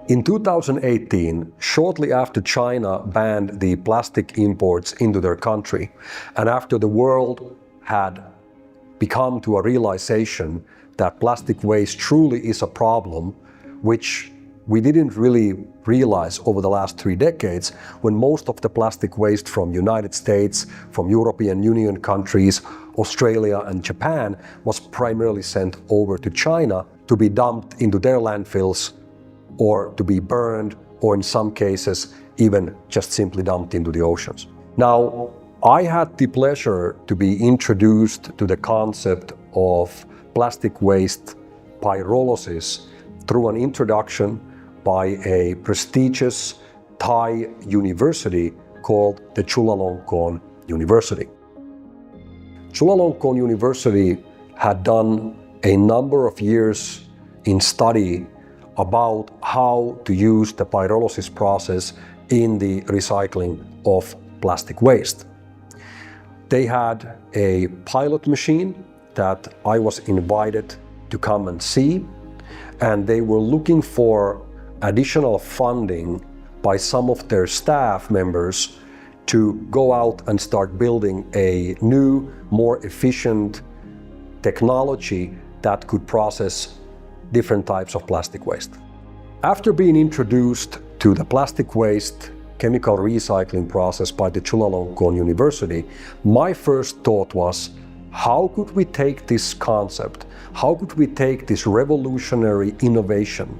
In 2018, shortly after China banned the plastic imports into their country, and after the world had become to a realization that plastic waste truly is a problem, which we didn't really realize over the last 3 decades, when most of the plastic waste from United States, from European Union countries, Australia and Japan was primarily sent over to China to be dumped into their landfills or to be burned, or in some cases even just simply dumped into the oceans. Now, I had the pleasure to be introduced to the concept of plastic waste pyrolysis through an introduction by a prestigious Thai university called the Chulalongkorn University. Chulalongkorn University had done a number of years in study about how to use the pyrolysis process in the recycling of plastic waste. They had a pilot machine that I was invited to come and see, and they were looking for additional funding by some of their staff members to go out and start building a new, more efficient technology that could process different types of plastic waste. After being introduced to the plastic waste chemical recycling process by the Chulalongkorn University, my first thought was, how could we take this concept, how could we take this revolutionary innovation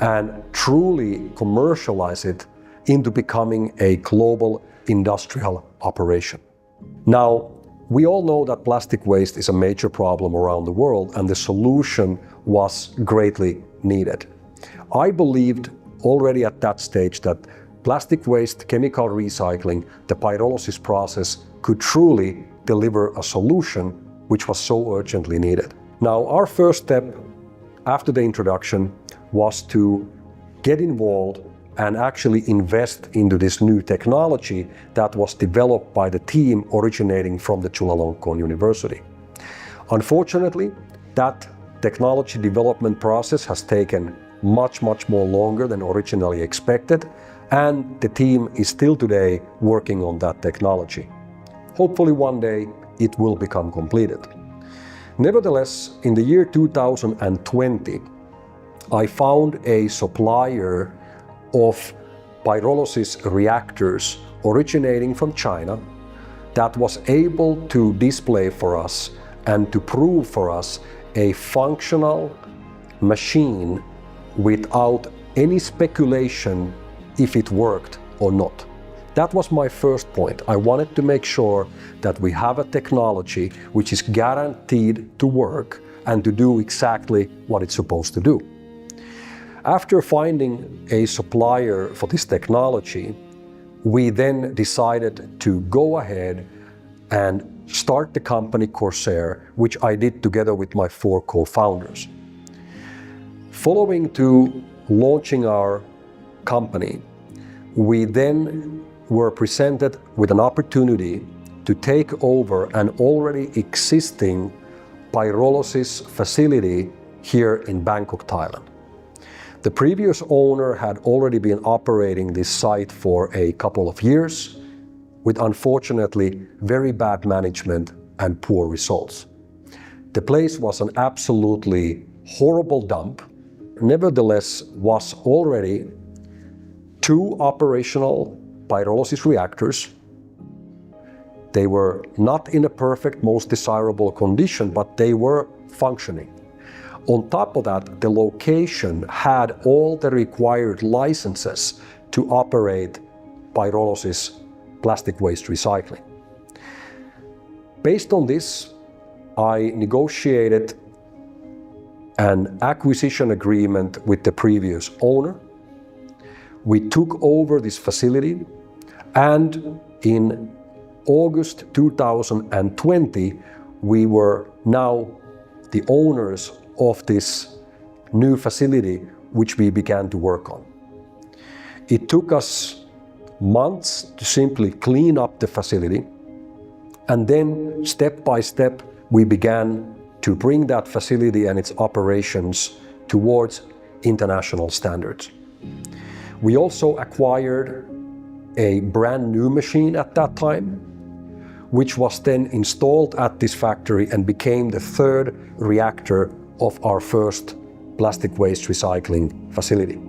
and truly commercialize it into becoming a global industrial operation? Now, we all know that plastic waste is a major problem around the world, and the solution was greatly needed. I believed already at that stage that plastic waste chemical recycling, the pyrolysis process, could truly deliver a solution which was so urgently needed. Now, our first step after the introduction was to get involved and actually invest into this new technology that was developed by the team originating from the Chulalongkorn University. Unfortunately, that technology development process has taken much more longer than originally expected, and the team is still today working on that technology. Hopefully one day it will become completed. Nevertheless, in the year 2020, I found a supplier of pyrolysis reactors originating from China that was able to display for us and to prove for us a functional machine without any speculation if it worked or not. That was my first point. I wanted to make sure that we have a technology which is guaranteed to work and to do exactly what it's supposed to do. After finding a supplier for this technology, we then decided to go ahead and start the company Corsair, which I did together with my 4 co-founders. Following to launching our company, we then were presented with an opportunity to take over an already existing pyrolysis facility here in Bangkok, Thailand. The previous owner had already been operating this site for a couple of years, with unfortunately very bad management and poor results. The place was an absolutely horrible dump. Nevertheless, was already 2 operational pyrolysis reactors. They were not in a perfect, most desirable condition, but they were functioning. On top of that, the location had all the required licenses to operate pyrolysis plastic waste recycling. Based on this, I negotiated an acquisition agreement with the previous owner. We took over this facility, and in August 2020, we were now the owners of this new facility, which we began to work on. It took us months to simply clean up the facility, and then step by step we began to bring that facility and its operations towards international standards. We also acquired a brand new machine at that time, which was then installed at this factory and became the third reactor of our first plastic waste recycling facility.